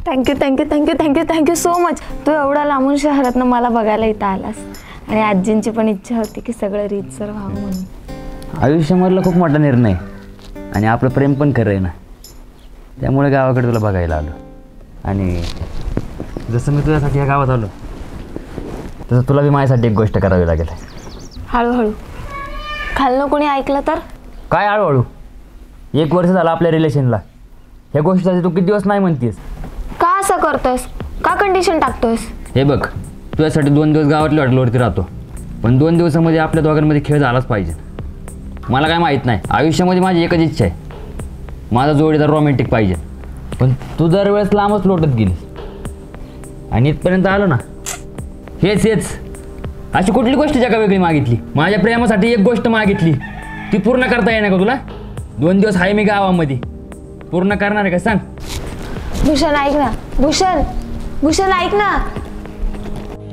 Thank you thank you thank you thank you thank you so much. तू एवढा लांबून शहरातनं मला बघायला इथं आलास. आणि आजींची पण इच्छा होती की सगळं रीतसर व्हावं म्हणून. आयुष्यामधला खूप मोठा निर्णय आणि आपलं प्रेम पण खरं आहे ना, त्यामुळे गावाकडे तुला बघायला आलो. आणि जसं मी तुझ्यासाठी या गावात आलो तसं तुला बी माझ्यासाठी एक गोष्ट करावी लागेल. हळूहळू. खालनं कोणी ऐकलं तर? काय हळूहळू? 1 वर्ष झालं आपल्या रिलेशनला. ह्या गोष्टीसाठी तू किती दिवस नाही म्हणतेस? का असं करतोयस? का कंडिशन टाकतोयस? हे बघ, तुझ्यासाठी 2 दिवस गावातल्या हॉटेलवरती राहतो, पण 2 दिवसामध्ये आपल्या दोघांमध्ये खेळ झालाच पाहिजे. मला काय माहीत नाही, आयुष्यामध्ये माझी एकच इच्छा आहे, माझा जोडीदार रोमॅन्टिक पाहिजे. पण तू दरवेळेस लांबच लोटत गेली आणि इथपर्यंत आलो ना. हेच अशी कुठली गोष्ट जगा वेगळी मागितली? माझ्या प्रेमासाठी एक गोष्ट मागितली, ती पूर्ण करता येणार का तुला? 2 दिवस आहे मी गावामध्ये, पूर्ण करणार आहे का सांग? भूषण ऐक ना, भूषण ऐक ना.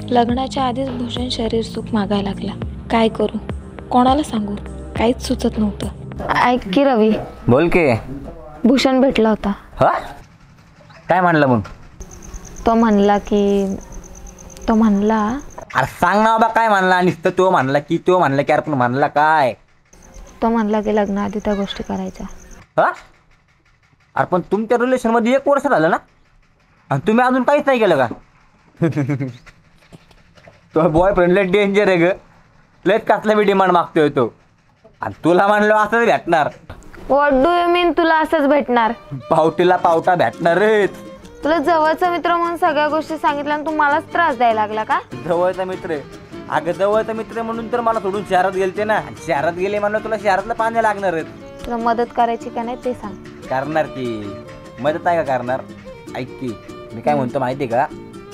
लग्नाच्या आधीच भूषण शरीर सुख मागायला लागला. काय करू, कोणाला सांगू, काहीच सुचत नव्हतं. ऐक की रवी. बोल की. भूषण भेटला होता. हा? काय म्हणलं मग? तो म्हणला अरे सांग ना बाबा, काय म्हणला? नुसतं तो म्हणला की अरे पण म्हणला काय? तो म्हणला की लग्नाआधी त्या गोष्टी करायच्या. हा? अरे पण तुमच्या रिलेशनमध्ये 1 वर्ष झालं ना, आणि तुम्ही अजून काहीच नाही केलं का? तो बॉयफ्रेंड लय डेंजर आहे ग, लयच कसला मी डिमांड मागतोय तो. आणि तुला म्हणलं असंच भेटणार? व्हॉट डू यू मीन तुला असंच भेटणार? पावटीला पावटा भेटणार रे. तुला जवळचा मित्र म्हणून सगळ्या गोष्टी सांगितल्या आणि तू मलाच त्रास द्यायला लागला का? जवळचा मित्र आहे? अगं जवळचा मित्र म्हणून तर मला सोडून शहरात गेलते ना. शहरात गेले म्हणलं तुला शहरातलं पाणी लागणार आहे. तुला मदत करायची का नाही ते सांग. करणार की मदत नाही का करणार? ऐक की, मी काय म्हणतो माहिती का,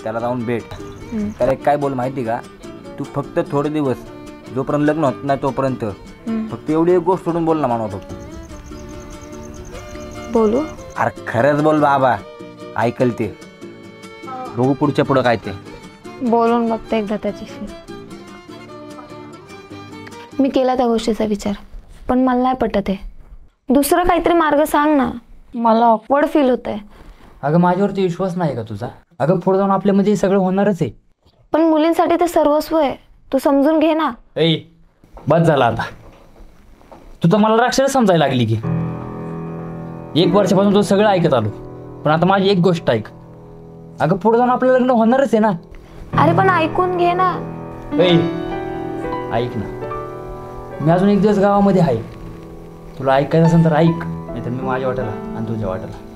त्याला जाऊन भेट. त्याला काय बोल माहिती का, तू फक्त थोडे दिवस जोपर्यंत लग्न होत नाही तोपर्यंत फक्त एवढी एक गोष्ट सोडून बोल ना मानव फक्त. बोलू? अरे खरंच बोल बाबा, ऐकल ते. बघू पुढच्या पुढं काय ते. बोलून बघते एकदा त्याच्याशी. मी केला त्या गोष्टीचा विचार, पण मला नाही पटत आहे. दुसरा काहीतरी मार्ग सांग ना, मला ऑकवर्ड फील होत आहे. अगं माझ्यावरती विश्वास नाही का तुझा? अगं पुढे जाऊन आपल्यामध्ये सगळं होणारच आहे. पण मुलींसाठी ते सर्वस्व आहे, तू समजून घे ना. ऐ बस झाला आता. तू तर मला राक्षस समजायला लागली की. 1 वर्षापासून तू सगळं ऐकत आलो, पण आता माझी एक गोष्ट ऐक. अगं पुढे जाऊन आपलं लग्न होणारच आहे ना. अरे पण ऐकून घे ना. ऐक ना, मी अजून 1 दिवस गावामध्ये आहे. तुला ऐकायचं असेल तर ऐक, नाहीतर मी माझ्या वाट्याला आणि तुझ्या वाट्याला.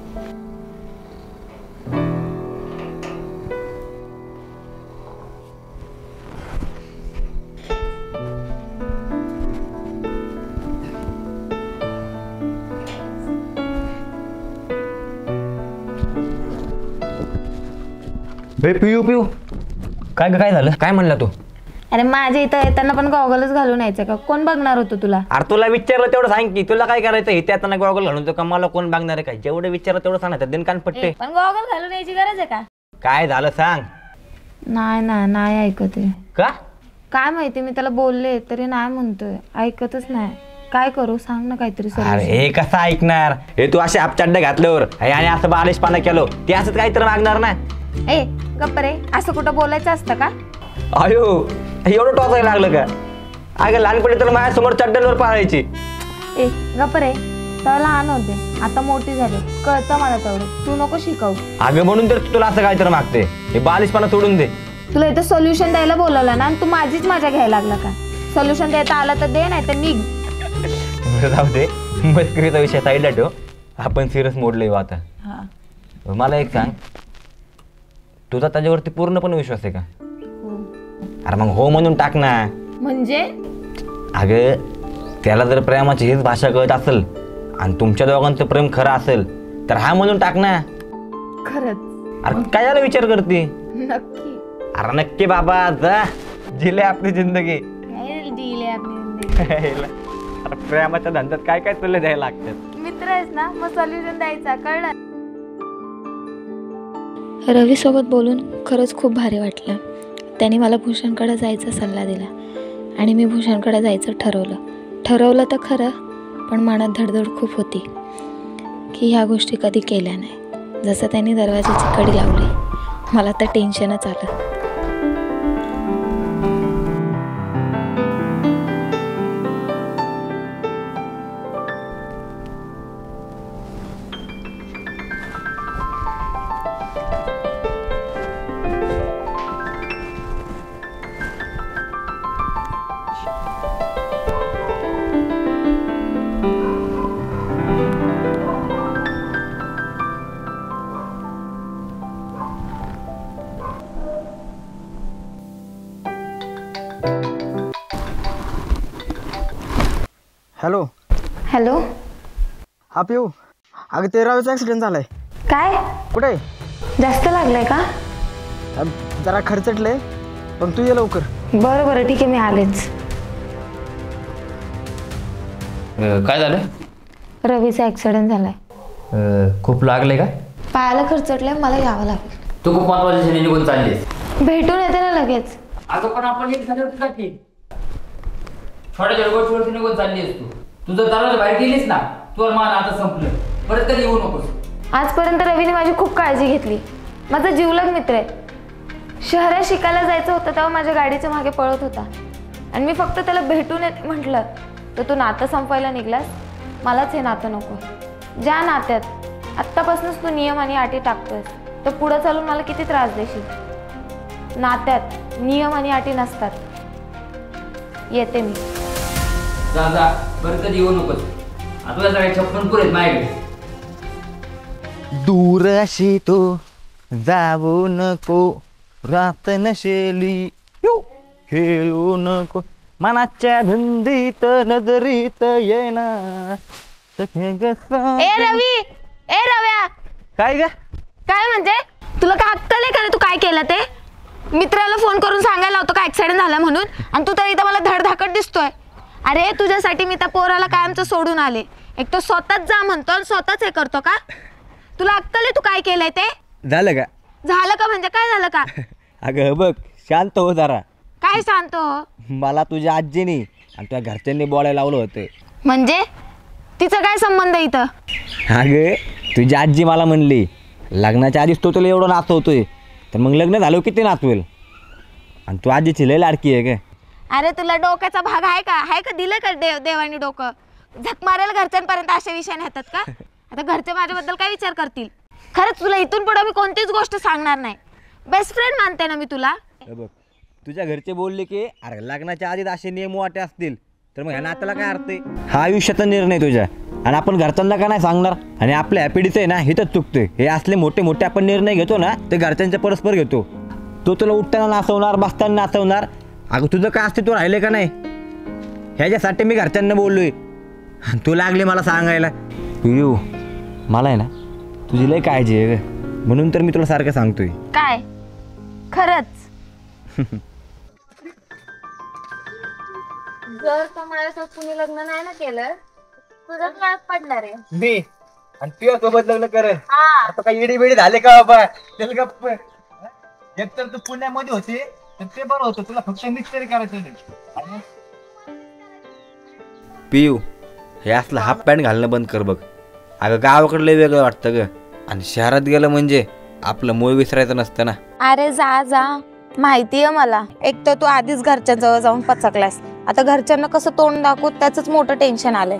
पिऊ काय झालं? काय म्हणला तू? अरे माझ्या इथं येताना पण गॉगलच घालून यायचं का? कोण बघणार होतं तुला? अरे तुला विचारलं तेवढं सांग की, तुला काय करायचं? इथे आता गॉगल घालून का मला कोण बघणार आहे काय? जेवढं विचारलं तेवढं सांगायचं, दिन कान पट्टे. पण गॉगल घालून यायची गरज आहे का? काय झालं सांग. नाही ऐकत आहे. का? काय माहिती, मी त्याला बोलले तरी नाही म्हणतोय, ऐकतच नाही. काय करू सांग ना काहीतरी. अरे हे कसं ऐकणार? हे तू असे आपचड्डे घातल्यावर आणि असं बालिशपणा केलं, ते असंच काहीतरी मागणार ना. ए गप्प रे, असं कुठं बोलायचं असतं का? अयो एवढं टोचायला लागलं का? अगं लहानपणी तर माझ्या समोर चड्ड्यांवर पाळायची. ए गप्प रे, तेव्हा लहान होते, आता मोठी झाली, कळतं मला तेवढं, तू नको शिकवू. अगं म्हणून तर तुला असं काहीतरी मागते. हे बालिशपणा सोडून दे. तुला इथं सोल्युशन द्यायला बोलवलं ना, आणि तू माझीच मजा घ्यायला लागला का? सोल्युशन द्यायला आला तर दे, नाही तर निघ. जाऊ दे, मस्करीचा विषय साईडला ठेव, आपण सिरियस मोडले आता. मला एक सांग, तुझा त्याच्यावरती पूर्णपणे विश्वास आहे का? अरे मग हो म्हणून टाक ना. म्हणजे? अगं त्याला जर प्रेमाची हीच भाषा कळत असेल आणि तुमच्या दोघांचं प्रेम खरं असेल तर हा म्हणून टाक ना. खरंच? अरे काय झालं विचार करते? नक्की? अरे नक्की बाबा, जा जिले आपली जिंदगी. अरे प्रेमाच्या धंद्यात काय काय तुला द्यायला लागतात. मित्र आहेस ना, मग सोल्युशन द्यायचा, कळलं? रवी सोबत बोलून खरंच खूप भारी वाटलं. त्याने मला भूषणकडे जायचा सल्ला दिला आणि मी भूषणकडे जायचं ठरवलं तर खरं, पण मनात धडधड खूप होती की ह्या गोष्टी कधी केल्या नाही. जसं त्यांनी दरवाजाची कडी लावली मला तर टेन्शनच आलं. हॅलो. हॅलो. हा पिऊ. अगं ते रावेचा ॲक्सिडेंट झालाय. काय? कुठे? जास्त लागलंय का? जरा खर्चटलंय पण तू ये लवकर. बरं बरं ठीक आहे मी आलेच. काय झालं? रवीचा ॲक्सिडेंट झालाय. खूप लागले का? पायाला खर्चटलंय मला यावं लागेल. तू खूप महत्वाच्या निघून चाललीस. भेटून येते ना लगेच. अगं पण आपण एक झालं होतं की छोट्या गोष्टीवरती निघून चाललीस तू. तुझं दरवाजा बाहेर गेलीस ना तुझं मान आता संपलं. परत कधी येऊ नकोस. आजपर्यंत रवीने माझी खूप काळजी घेतली. माझा जीवलग मित्र आहे. शहरात शिकायला जायचं होतं तेव्हा माझ्या गाडीच्या मागे पळत होता आणि मी फक्त त्याला भेटून येत म्हटलं तर तू नातं संपवायला निघलास. मलाच हे नातं नको. ज्या नात्यात आत्तापासूनच तू नियम आणि अटी टाकतोयस तर पुढं चालून मला किती त्रास देशील. नात्यात नियम आणि अटी नसतात. येते मी. जा जा. परत कधी येऊ नकोस. आता तुझ्या सगळ्या छप्पन पुरेत माझ्याकडे. दूर अशी तो जाऊ नको रात नशेली खेळू नको मनाच्या धुंदीत नजरीत येना. ए रवी. ए रव्या. काय ग? काय म्हणजे तुला काय अक्कल आहे का रे? तू काय केलं ते? मित्राला फोन करून सांगायला होतं का ऍक्सिडेंट झाला म्हणून आणि तू तर एकदा मला धडधाकट दिसतोय. अरे तुझ्यासाठी मी त्या पोराला कायमचं सोडून आले. एक तो स्वतःच जा म्हणतो आणि स्वतःच हे करतो का? तुला अक्कल आहे तू काय केलंय ते? झालं का? झालं का म्हणजे काय झालं का? अगं बघ शांत हो जरा. काय सांगतो? मला तुझ्या आजीनी आणि तुझ्या घरच्यांनी बोलायला लावलं होतं. म्हणजे तिचा काय संबंध इथं? अगं तुझी आजी मला म्हणली लग्नाच्या आधीच तो तुला एवढं नाचवतोय तर मग लग्न झालं किती नाचवेल. आणि तू आजीची लय लाडकी आहे का? अरे तुला डोक्याचा भाग आहे का? आहे का? दिलं का देवानी डोकं? झक मारायला घरच्यांपर्यंत अशा विषय नेतात का? आता घरचे माझ्याबद्दल काय विचार करतील? खरंच तुला इथून पुढे मी कोणतीच गोष्ट सांगणार नाही. बेस्ट फ्रेंड मानते ना मी तुला. बघ तुझ्या घरचे बोलले की अरे लग्नाच्या आधीच असे नियम वाटे असतील तर मग ह्या नात्याला काय अर्थ आहे? हा आयुष्याचा निर्णय तुझ्या आणि आपण घरच्यांना का नाही सांगणार? आणि आपल्या हॅपिडीचं आहे ना हिथंच चुकतंय. हे असले मोठे मोठे आपण निर्णय घेतो ना ते घरच्यांच्या परस्पर घेतो. तो तुला उठताना नाचवणार बसताना नाचवणार. अगं तुझं काय अस्तित्व राहिले का नाही? ह्याच्यासाठी मी घरच्यांना बोललोय. तू लागले मला सांगायला. येऊ मला आहे ना तुझी लय काळजी आहे म्हणून तर मी तुला सारखं सांगतोय. काय खरंच? जर का माझ्यासोबत कुणी लग्न नाही ना केलं तुझं काय पडणार आहे? मी आणि तुझ्या सोबत लग्न कर. हा. आता काही इडी बिडी झाले का बाबा? त्याला गप्प. एकतर तू पुण्यामध्ये होते तर ते बरं होतं. तुला फक्त मिस्त्री करायचं नाही. पियू हे असलं हाफ पॅन्ट घालणं बंद कर बघ. अगं गावाकडलं वेगळं वाटतं ग आणि शहरात गेलं म्हणजे आपलं मूळ विसरायचं नसतं ना. अरे जा जा. माहितीये मला. एक तर तू आधीच घरच्यांजवळ जाऊन पचकलास. आता घरच्यांना कसं तोंड दाखवू त्याच मोठं टेन्शन आलंय.